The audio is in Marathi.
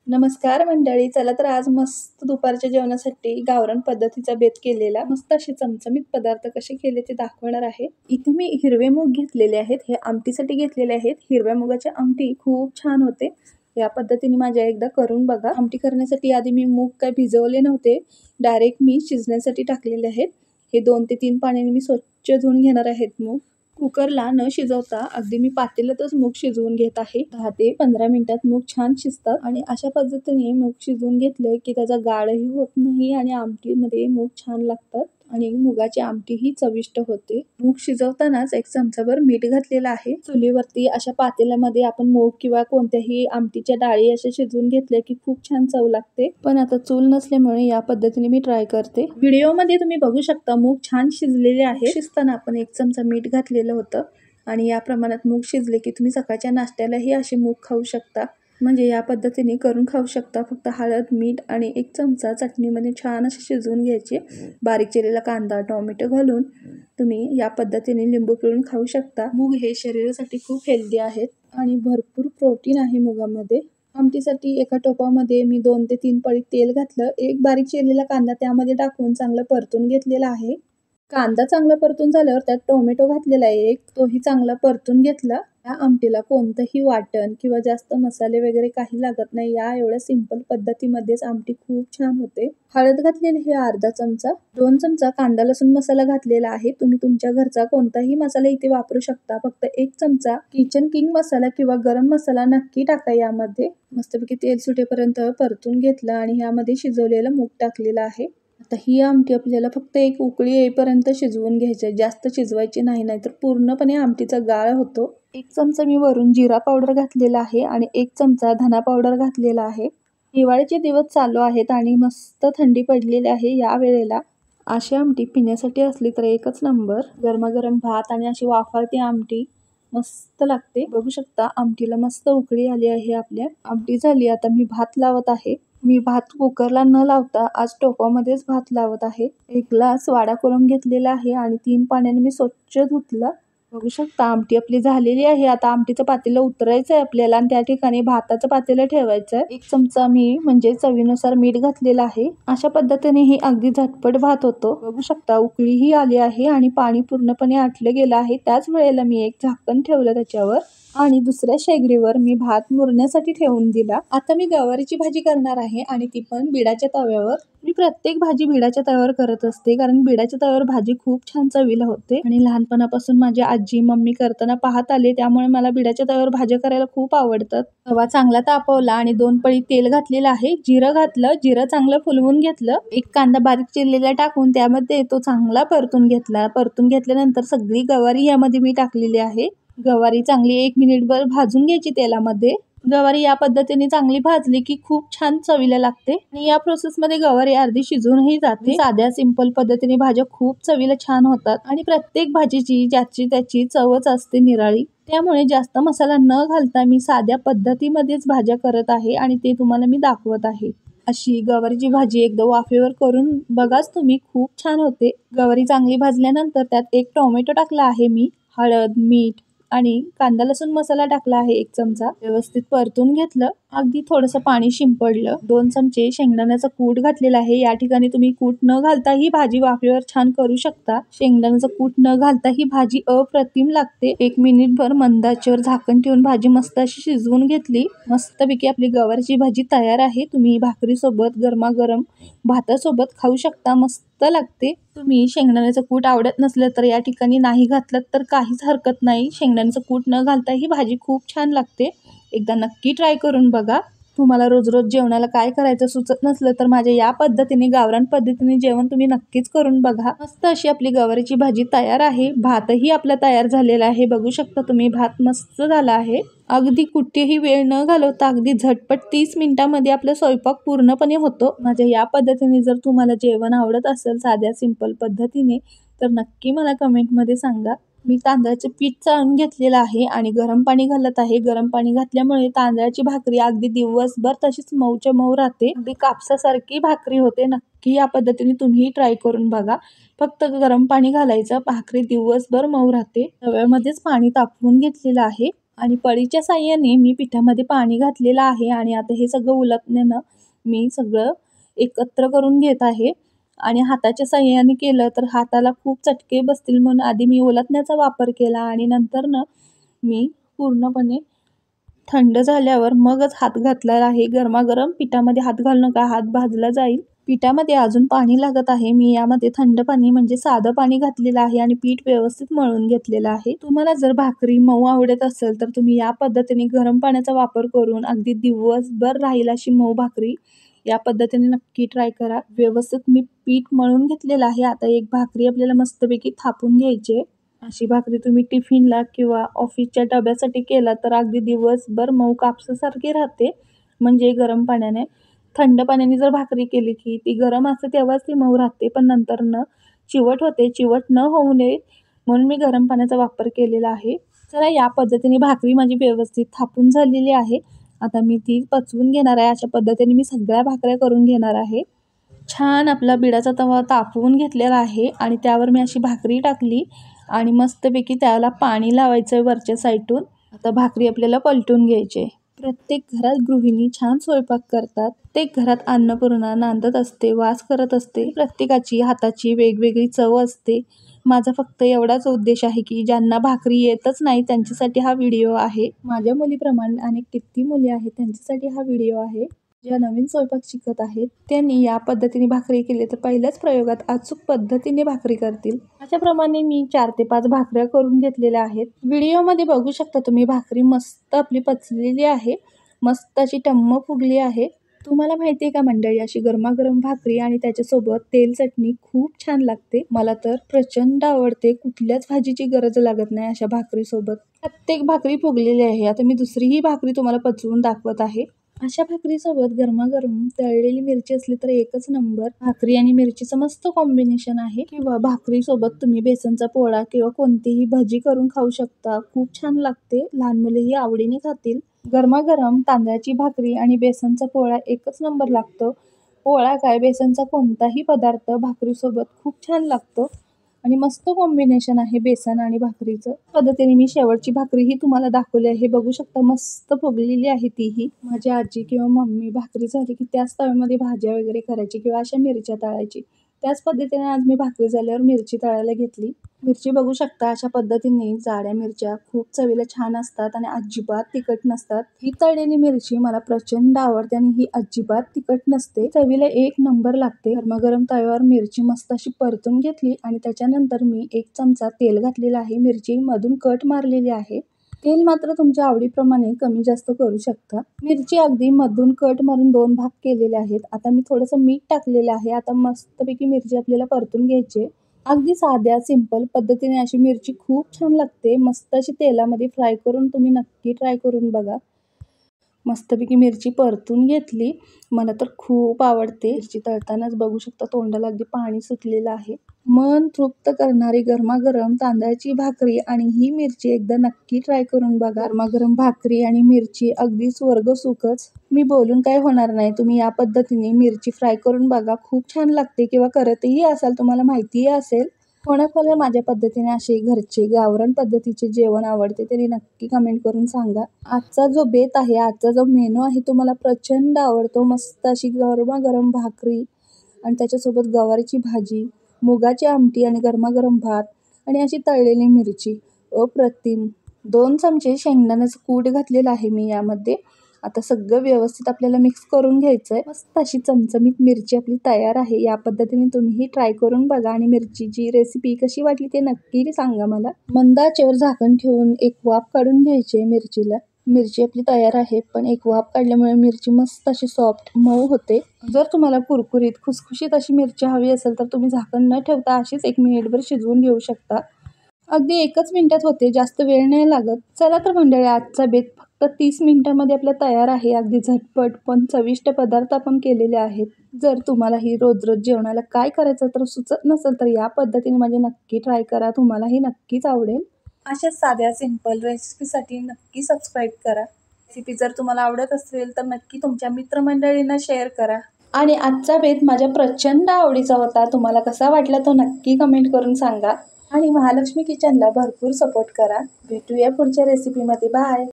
नमस्कार मंडळी. चला तर आज मस्त दुपारच्या जेवणासाठी गावरान पद्धतीचा बेत केलेला. मस्त असे चमचमीत पदार्थ कसे केले ते दाखवणार आहे. इथे मी हिरवे मूग घेतलेले आहेत. हे आमटीसाठी घेतलेले आहेत. हिरव्या मुगाची आमटी खूप छान होते. या पद्धतीने माझ्या एकदा करून बघा. आमटी करण्यासाठी आधी मी मूग काय भिजवले नव्हते, डायरेक्ट मी शिजण्यासाठी टाकलेले आहेत. हे 2 ते 3 पाण्याने मी स्वच्छ धुवून घेणार आहेत मूग. कुकरला न शिजवता अगदी मी पातेल्यातच मूग शिजवून घेत आहे. 10 ते 15 मिनिटात मूग छान शिजतात आणि अशा पद्धतीने मूग शिजवून घेतले की त्याचा गाळही होत नाही आणि आमटीमध्ये मूग छान लागतात आणि मुगाची आमटी ही चविष्ट होते. मूग शिजवतानाच 1 चमचाभर मीठ घातलेलं आहे. चुलीवरती अशा पातेल्यामध्ये आपण मूग किंवा कोणत्याही आमटीच्या डाळी अशा शिजवून घेतल्या की खूप छान चव लागते. पण आता चूल नसल्यामुळे या पद्धतीने मी ट्राय करते. व्हिडिओमध्ये तुम्ही बघू शकता मूग छान शिजलेले आहे. शिजताना आपण 1 चमचा मीठ घातलेलं होतं आणि या प्रमाणात मूग शिजले की तुम्ही सकाळच्या नाश्त्यालाही असे मूग खाऊ शकता. म्हणजे या पद्धतीने करून खाऊ शकता. फक्त हळद, मीठ आणि 1 चमचा चटणीमध्ये छान असे शिजवून घ्यायचे. बारीक चिरलेला कांदा, टोमॅटो घालून तुम्ही या पद्धतीने लिंबू पिळून खाऊ शकता. मूग हे शरीरासाठी खूप हेल्दी आहेत आणि भरपूर प्रोटीन आहे मुगामध्ये. आमटीसाठी एका टोपामध्ये मी 2 ते 3 पळी तेल घातलं. 1 बारीक चिरलेला कांदा त्यामध्ये टाकून चांगलं परतून घेतलेला आहे. कांदा चांगला परतून झाल्यावर त्यात टोमॅटो घातलेला आहे एक, तोही चांगला परतून घेतला. या आमटीला कोणतंही वाटण किंवा जास्त मसाले वगैरे काही लागत नाही. या एवढ्या सिंपल पद्धतीमध्येच आमटी खूप छान होते. हळद घातलेली हे अर्धा चमचा. 2 चमचा कांदा लसूण मसाला घातलेला आहे. तुम्ही तुमच्या घरचा कोणताही मसाला इथे वापरू शकता. फक्त 1 चमचा किचन किंग मसाला किंवा गरम मसाला नक्की टाका यामध्ये. मस्तपैकी तेल सुटेपर्यंत परतून घेतलं आणि यामध्ये शिजवलेलं मूग टाकलेलं आहे. आता ही आमटी आपल्याला फक्त 1 उकळी येईपर्यंत शिजवून घ्यायची आहे. जास्त शिजवायची नाही, नाहीतर पूर्णपणे आमटीचा गाळ होतो. 1 चमचा मी वरून जिरा पावडर घातलेला आहे आणि 1 चमचा धना पावडर घातलेला आहे. हिवाळ्याचे दिवस चालू आहेत आणि मस्त थंडी पडलेली आहे. या वेळेला अशी आमटी पिण्यासाठी असली तर एकच नंबर. गरमागरम भात आणि अशी वाफाळती आमटी मस्त लागते. बघू शकता आमटीला मस्त उकळी आली आहे. आपल्या आमटी झाली. आता मी भात लावत आहे. मी भात कुकरला न लावता आज टोपामध्येच भात लावत आहे. 1 ग्लास वाडा कोलम घेतलेला आहे आणि 3 पाण्याने मी स्वच्छ धुतला. बघू शकता आमटी आपली झालेली आहे. आता आमटीचं पातेलं उतरायचं आहे आपल्याला आणि त्या ठिकाणी भाताचं पातेलं ठेवायचं आहे. 1 चमचा मी म्हणजे चवीनुसार मीठ घातलेलं आहे. अशा पद्धतीने ही अगदी झटपट भात होतो. बघू शकता उकळीही आली आहे आणि पाणी पूर्णपणे आटलं गेलं आहे. त्याच वेळेला मी एक झाकण ठेवलं त्याच्यावर आणि दुसऱ्या शेगडीवर मी भात मुरण्यासाठी ठेवून दिला. आता मी गवारीची भाजी करणार आहे आणि ती पण बिडाच्या तव्यावर. मी प्रत्येक भाजी बिडाच्या तव्यावर करत असते कारण बिडाच्या तव्यावर भाजी खूप छान चवीला होते आणि लहानपणापासून माझी आजी मम्मी करताना पाहत आले, त्यामुळे मला बिडाच्या तव्यावर भाज्या करायला खूप आवडतात. तवा चांगला तापवला आणि 2 पळी तेल घातलेलं आहे. जिरं घातलं. जिरं चांगलं फुलवून घेतलं. 1 कांदा बारीक चिरलेला टाकून त्यामध्ये तो चांगला परतून घेतला. परतून घेतल्यानंतर सगळी गवारी यामध्ये मी टाकलेली आहे. गवारी चांगली 1 मिनिटभर भाजून घ्यायची तेलामध्ये. गवारी या पद्धतीने चांगली भाजली की खूप छान चवीला लागते आणि या प्रोसेसमध्ये गवारी अर्धी शिजूनही जाते. साध्या सिंपल पद्धतीने भाज्या खूप चवीला छान होतात आणि प्रत्येक भाजीची ज्याची त्याची चवच असते निराळी. त्यामुळे जास्त मसाला न घालता मी साध्या पद्धतीमध्येच भाज्या करत आहे आणि ते तुम्हाला मी दाखवत आहे. अशी गवारीची भाजी एकदा वाफेवर करून बघाच तुम्ही, खूप छान होते. गवारी चांगली भाजल्यानंतर त्यात 1 टोमॅटो टाकला आहे मी. हळद, मीठ आणि कांदा लसूण मसाला टाकला आहे 1 चमचा. व्यवस्थित परतून घेतलं. अगदी थोडंसं पाणी शिंपडलं. 2 चमचे शेंगदाण्याचा कूट घातलेला आहे. या ठिकाणी तुम्ही कूट न घालता ही भाजी वाफेवर छान करू शकता. शेंगदाण्याचा कूट न घालता ही भाजी अप्रतिम लागते. 1 मिनिटभर मंद आचेवर झाकण ठेवून भाजी मस्त अशी शिजवून घेतली. मस्तपैकी आपली गवारीची भाजी तयार आहे. तुम्ही भाकरीसोबत, गरमागरम भातासोबत खाऊ शकता. मस्त लागते. तुम्ही शेंगदाण्याचं कूट आवडत नसलं तर या ठिकाणी नाही घातलं तर काहीच हरकत नाही. शेंगदाण्याचं कूट न घालता ही भाजी खूप छान लागते. एकदा नक्की ट्राय करून बघा. तुम्हाला रोज रोज जेवणाला काय करायचं सुचत नसलं तर माझ्या या पद्धतीने गावरान पद्धतीने जेवण तुम्ही नक्कीच करून बघा. मस्त अशी आपली गवारीची भाजी तयार आहे. भातही आपला तयार झालेला आहे. बघू शकता तुम्ही भात मस्त झाला आहे. अगदी कुठेही वेळ न घालवता अगदी झटपट 30 मिनिटांमध्ये आपला स्वयंपाक पूर्णपणे होतो. माझ्या या पद्धतीने जर तुम्हाला जेवण आवडत असेल साध्या सिंपल पद्धतीने तर नक्की मला कमेंटमध्ये सांगा. मी तांदळाचं पीठ चाळून घेतलेलं आहे आणि गरम पाणी घालत आहे. गरम पाणी घातल्यामुळे तांदळाची भाकरी अगदी दिवसभर तशीच मऊच्या मऊ राहते. अगदी कापसासारखी भाकरी होते. नक्की या पद्धतीने तुम्ही ट्राय करून बघा. फक्त गरम पाणी घालायचं, भाकरी दिवसभर मऊ राहते. तव्यामध्येच पाणी तापवून घेतलेलं आहे आणि पळीच्या साह्याने मी पिठामध्ये पाणी घातलेलं आहे आणि आता हे सगळं उलटण्यानं मी सगळं एकत्र करून घेत आहे. आणि हाताच्या साह्याने केलं तर हाताला खूप चटके बसतील म्हणून आधी मी उलटण्याचा वापर केला आणि नंतर मी पूर्णपणे थंड झाल्यावर मगच हात घातलेला आहे. गरमागरम पिठामध्ये हात घालू नका, हात भाजला जाईल. पिठामध्ये अजून पाणी लागत आहे. मी यामध्ये थंड पाणी म्हणजे साधं पाणी घातलेलं आहे आणि पीठ व्यवस्थित मळून घेतलेलं आहे. तुम्हाला जर भाकरी मऊ आवडत असेल तर तुम्ही या पद्धतीने गरम पाण्याचा वापर करून अगदी दिवसभर राहील अशी मऊ भाकरी या पद्धतीने नक्की ट्राय करा. व्यवस्थित मी पीठ मळून घेतलेलं आहे. आता एक भाकरी आपल्याला मस्तपैकी थापून घ्यायची. अशी भाकरी तुम्ही टिफिनला किंवा ऑफिसच्या डब्यासाठी केला तर अगदी दिवसभर मऊ कापसासारखी राहते. म्हणजे गरम पाण्याने, थंड पाण्याने जर भाकरी केली की ती गरम असते तेव्हाच ती मऊ राहते, पण नंतर चिवट होते. चिवट न होऊ नये म्हणून मी गरम पाण्याचा वापर केलेला आहे. चला, या पद्धतीने भाकरी माझी व्यवस्थित थापून झालेली आहे. आता मी ती पचवून घेणार आहे. अशा पद्धतीने मी सगळ्या भाकऱ्या करून घेणार आहे. छान आपला बिडाचा तवा तापवून घेतलेला आहे आणि त्यावर मी अशी भाकरी टाकली आणि मस्तपैकी त्याला पाणी लावायचं आहे वरच्या साईडून. आता भाकरी आपल्याला पलटून घ्यायची. प्रत्येक घरात गृहिणी छान स्वयंपाक करतात. प्रत्येक घरात अन्नपूर्णा नांदत असते, वास करत असते. प्रत्येकाची हाताची वेगवेगळी चव असते. माझा फक्त एवढाच उद्देश आहे की ज्यांना भाकरी येतच नाही त्यांच्यासाठी हा व्हिडिओ आहे. माझ्या मुलीप्रमाणे अनेक किती मुली आहेत त्यांच्यासाठी हा व्हिडिओ आहे. ज्या नवीन स्वयंपाक शिकत आहेत त्यांनी या पद्धतीने भाकरी केली तर पहिल्याच प्रयोगात अचूक पद्धतीने भाकरी करतील. अशाप्रमाणे मी 4 ते 5 भाकऱ्या करून घेतलेल्या आहेत. व्हिडिओमध्ये बघू शकता तुम्ही भाकरी मस्त आपली पचलेली आहे. मस्त अशी टम्म फुगली आहे. तुम्हाला माहिती आहे का मंडळी, अशी गरमागरम भाकरी आणि त्याच्यासोबत तेल चटणी खूप छान लागते. मला तर प्रचंड आवडते. कुठल्याच भाजीची गरज लागत नाही अशा भाकरीसोबत. प्रत्येक भाकरी फुगलेली आहे. आता मी दुसरीही भाकरी तुम्हाला पचवून दाखवत आहे. अशा भाकरीसोबत गरमागरम तळलेली मिरची असली तर एकच नंबर. भाकरी आणि मिरचीचं मस्त कॉम्बिनेशन आहे. किंवा भाकरीसोबत तुम्ही बेसनचा पोळा किंवा कोणतीही भजी करून खाऊ शकता. खूप छान लागते. लहान मुलेही आवडीने खातील. गरमागरम तांदळाची भाकरी आणि बेसनचा पोळा एकच नंबर लागतो. पोळा काय, बेसनचा कोणताही पदार्थ भाकरीसोबत खूप छान लागतो आणि मस्त कॉम्बिनेशन आहे बेसन आणि भाकरीचं. पद्धतीने मी शेवटची भाकरीही तुम्हाला दाखवली आहे. बघू शकता मस्त फुगलेली आहे तीही. माझी आजी किंवा मम्मी भाकरी झाली की त्याच तव्यामध्ये भाज्या वगैरे करायची किंवा अशा मिरच्या तळायची. त्याच पद्धतीने आज मी भाकरी झाल्यावर मिरची तळायला घेतली. मिरची बघू शकता अशा पद्धतीने जाड्या मिरच्या खूप चवीला छान असतात आणि अजिबात तिखट नसतात. ही तळलेली मिरची मला प्रचंड आवडते आणि ही अजिबात तिखट नसते. चवीला एक नंबर लागते. गरमागरम तव्यावर मिरची मस्त अशी परतून घेतली आणि त्याच्यानंतर मी 1 चमचा तेल घातलेला आहे. मिरची मधून कट मारलेली आहे. तेल मात्र तुमच्या आवडीप्रमाणे कमी जास्त करू शकता. मिरची अगदी मधून कट मारून 2 भाग केलेले आहेत. आता मी थोडंसं मीठ टाकलेलं आहे. आता मस्तपैकी मिरची आपल्याला परतून घ्यायची. अगदी साध्या सिंपल पद्धतीने अशी मिरची खूप छान लागते. मस्त अशी तेलामध्ये फ्राय करून तुम्ही नक्की ट्राय करून बघा. मस्तपैकी मिरची परतून घेतली. मला तर खूप आवडते. मिरची तळतानाच बघू शकता तोंडाला अगदी पाणी सुटलेलं आहे. मन तृप्त करणारी गरमागरम तांदळाची भाकरी आणि ही मिरची एकदा नक्की ट्राय करून बघा. गरमागरम भाकरी आणि मिरची अगदी स्वर्ग सुखच. मी बोलून काय होणार नाही. तुम्ही या पद्धतीने मिरची फ्राय करून बघा. खूप छान लागते किंवा करतही असाल, तुम्हाला माहितीही असेल. कोणाकोणाला माझ्या पद्धतीने असे घरचे गावरान पद्धतीचे जेवण आवडते तरी नक्की कमेंट करून सांगा. आजचा जो बेत आहे, आजचा जो मेनू आहे तो मला प्रचंड आवडतो. मस्त अशी गरमागरम भाकरी आणि त्याच्यासोबत गवारीची भाजी, मुगाची आमटी आणि गरमागरम भात आणि अशी तळलेली मिरची. अप्रतिम. 2 चमचे शेंगदाण्याचं कूट घातलेलं आहे मी यामध्ये. आता सगळं व्यवस्थित आपल्याला मिक्स करून घ्यायचं आहे. मस्त अशी चमचमीत मिरची आपली तयार आहे. या पद्धतीने तुम्हीही ट्राय करून बघा आणि मिरचीची रेसिपी कशी वाटली ते नक्की सांगा मला. मंद आचेवर झाकण ठेवून एक वाफ काढून घ्यायची आहे मिरचीला. मिरची आपली तयार आहे, पण एक वाफ काढल्यामुळे मिरची मस्त अशी सॉफ्ट मऊ होते. जर तुम्हाला कुरकुरीत खुसखुशीत अशी मिरची हवी असेल तर तुम्ही झाकण न ठेवता अशीच 1 मिनिटभर शिजवून घेऊ शकता. अगदी 1च मिनिटात होते, जास्त वेळ नाही लागत. चला तर मंडळी, आजचा बेत फक्त 30 मिनिटांमध्ये आपला तयार आहे. अगदी झटपट पण चविष्ट पदार्थ आपण केलेले आहेत. जर तुम्हालाही रोज जेवणाला काय करायचं तर सुचत नसेल तर या पद्धतीने म्हणजे नक्की ट्राय करा. तुम्हालाही नक्कीच आवडेल. अशा साध्या सिंपल रेसिपीसाठी नक्की सबस्क्राईब करा. रेसिपी जर तुम्हाला आवडत असेल तर नक्की तुमच्या मित्रमंडळींना शेअर करा. आणि आजचा बेत माझ्या प्रचंड आवडीचा होता. तुम्हाला कसा वाटला तो नक्की कमेंट करून सांगा. आणि महालक्ष्मी किचनला भरपूर सपोर्ट करा. भेटूया पुढच्या रेसिपीमध्ये. बाय.